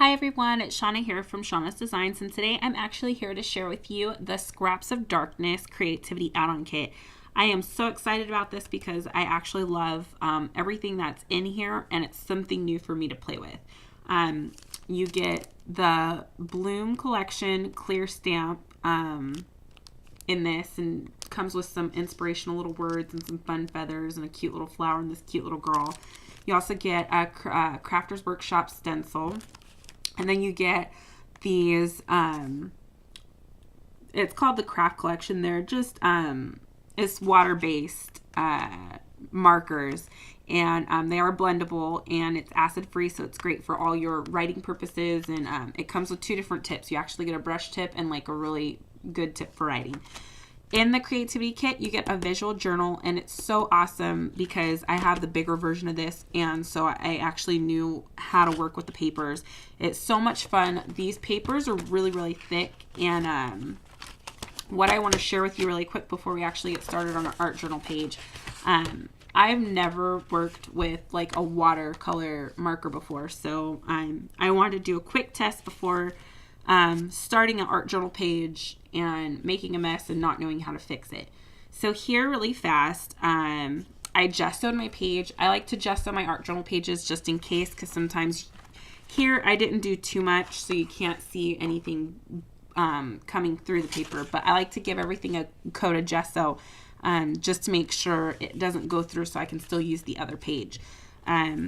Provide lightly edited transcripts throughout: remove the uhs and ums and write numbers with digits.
Hi everyone, it's Shauna here from Shauna's Designs, and today I'm actually here to share with you the Scraps of Darkness Creativity Add-on Kit. I am so excited about this because I actually love everything that's in here, and it's something new for me to play with. You get the Bloom Collection clear stamp in this, and comes with some inspirational little words and some fun feathers and a cute little flower and this cute little girl. You also get a Crafter's Workshop stencil. And then you get these, it's called the Craft Collection. They're just, it's water-based markers. And they are blendable, and it's acid-free, so it's great for all your writing purposes. And it comes with two different tips. You actually get a brush tip and like a really good tip for writing. In the creativity kit, you get a visual journal, and it's so awesome because I have the bigger version of this, and so I actually knew how to work with the papers. It's so much fun. These papers are really, really thick, and what I want to share with you really quick before we actually get started on our art journal page, I've never worked with like a watercolor marker before, so I wanted to do a quick test before starting an art journal page and making a mess and not knowing how to fix it. So here really fast, I gessoed my page. I like to gesso my art journal pages just in case, because sometimes here I didn't do too much, so you can't see anything coming through the paper, but I like to give everything a coat of gesso just to make sure it doesn't go through, so I can still use the other page.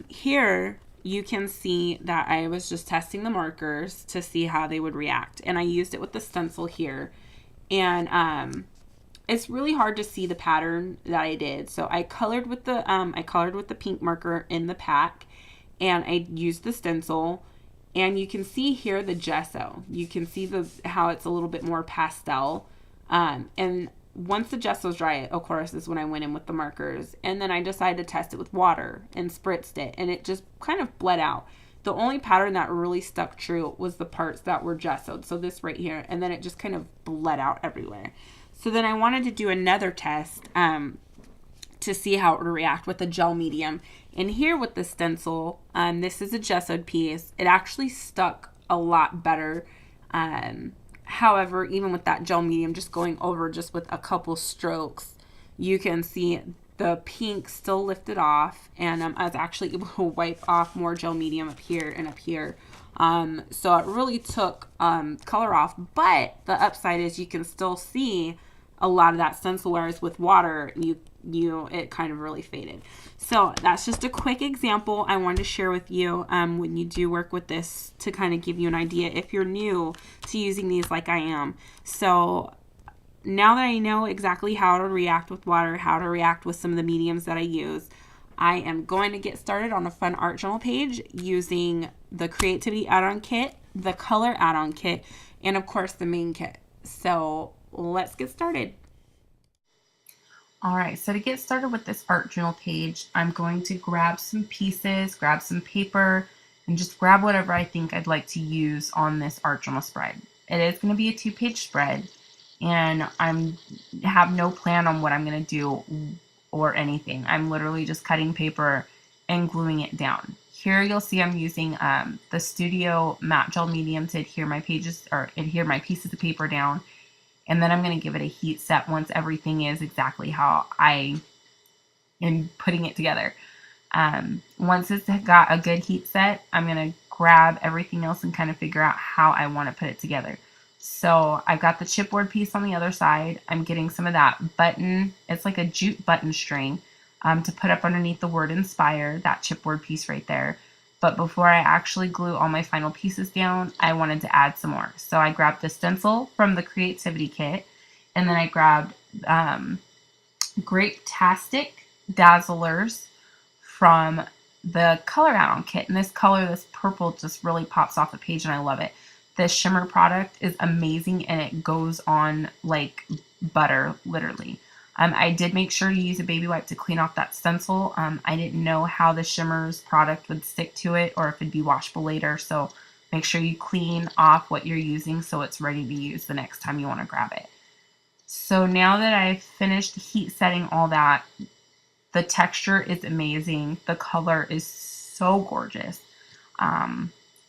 Here you can see that I was just testing the markers to see how they would react. And I used it with the stencil here. And it's really hard to see the pattern that I did. So I colored with the pink marker in the pack, and I used the stencil. And you can see here the gesso. You can see how it's a little bit more pastel. And once the gesso's dry, of course, is when I went in with the markers. And then I decided to test it with water and spritzed it. And it just kind of bled out. The only pattern that really stuck true was the parts that were gessoed. So this right here. And then it just kind of bled out everywhere. So then I wanted to do another test to see how it would react with the gel medium. And here with the stencil, this is a gessoed piece. It actually stuck a lot better. However, even with that gel medium, just going over just with a couple strokes, you can see the pink still lifted off, and I was actually able to wipe off more gel medium up here and up here. So it really took color off, but the upside is you can still see a lot of that stencil, whereas with water, it kind of really faded. So that's just a quick example I wanted to share with you when you do work with this, to kind of give you an idea if you're new to using these like I am. So now that I know exactly how to react with water, how to react with some of the mediums that I use, I am going to get started on a fun art journal page using the Creativity Add-on Kit, the Color Add-on Kit, and of course the main kit. So let's get started. All right, so to get started with this art journal page, I'm going to grab some pieces, grab some paper, and just grab whatever I think I'd like to use on this art journal spread. It is going to be a 2-page spread, and I have no plan on what I'm going to do or anything. I'm literally just cutting paper and gluing it down. Here you'll see I'm using the Studio Matte Gel Medium to adhere my pieces of paper down. And then I'm going to give it a heat set once everything is exactly how I am putting it together. Once it's got a good heat set, I'm going to grab everything else and kind of figure out how I want to put it together. So I've got the chipboard piece on the other side. I'm getting some of that button. It's like a jute button string to put up underneath the word inspire, that chipboard piece right there. But before I actually glue all my final pieces down, I wanted to add some more. So I grabbed the stencil from the Creativity Kit, and then I grabbed Grape-tastic Dazzlers from the Color Add-on Kit. And this color, this purple, just really pops off the page, and I love it. This shimmer product is amazing, and it goes on like butter, literally. I did make sure to use a baby wipe to clean off that stencil. I didn't know how the Shimmers product would stick to it or if it'd be washable later. So make sure you clean off what you're using so it's ready to use the next time you want to grab it. So now that I've finished heat setting all that, the texture is amazing. The color is so gorgeous.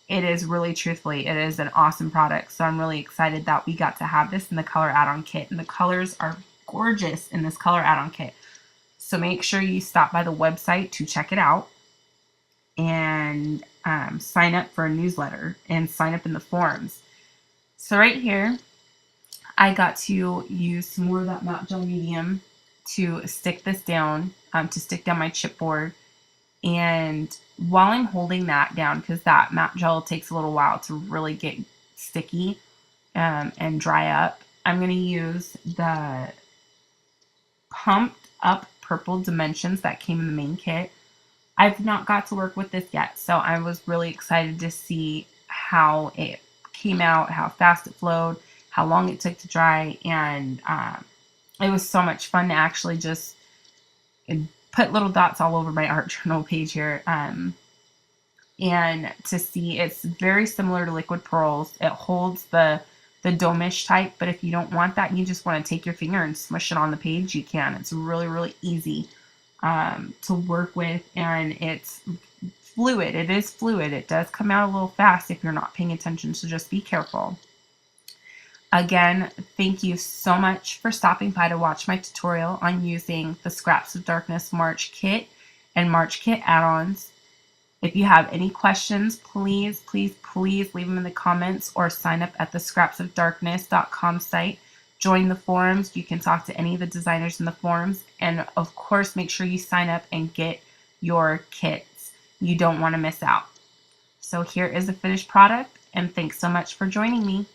it is really, truthfully, it is an awesome product. So I'm really excited that we got to have this in the color add-on kit. And the colors are gorgeous in this color add-on kit. So make sure you stop by the website to check it out and sign up for a newsletter and sign up in the forums. So right here, I got to use some more of that matte gel medium to stick this down, to stick down my chipboard. And while I'm holding that down, because that matte gel takes a little while to really get sticky and dry up, I'm going to use the pumped up purple dimensions that came in the main kit. I've not got to work with this yet, so I was really excited to see how it came out, how fast it flowed, how long it took to dry, and it was so much fun to actually just put little dots all over my art journal page here, and to see it's very similar to liquid pearls. It holds the domish type, but if you don't want that, you just want to take your finger and smush it on the page, you can. It's really easy to work with, and it's fluid. It is fluid. It does come out a little fast if you're not paying attention, so just be careful. Again, thank you so much for stopping by to watch my tutorial on using the Scraps of Darkness March kit and March kit add-ons. If you have any questions, please leave them in the comments or sign up at the scrapsofdarkness.com site. Join the forums. You can talk to any of the designers in the forums. And of course, make sure you sign up and get your kits. You don't want to miss out. So here is the finished product, and thanks so much for joining me.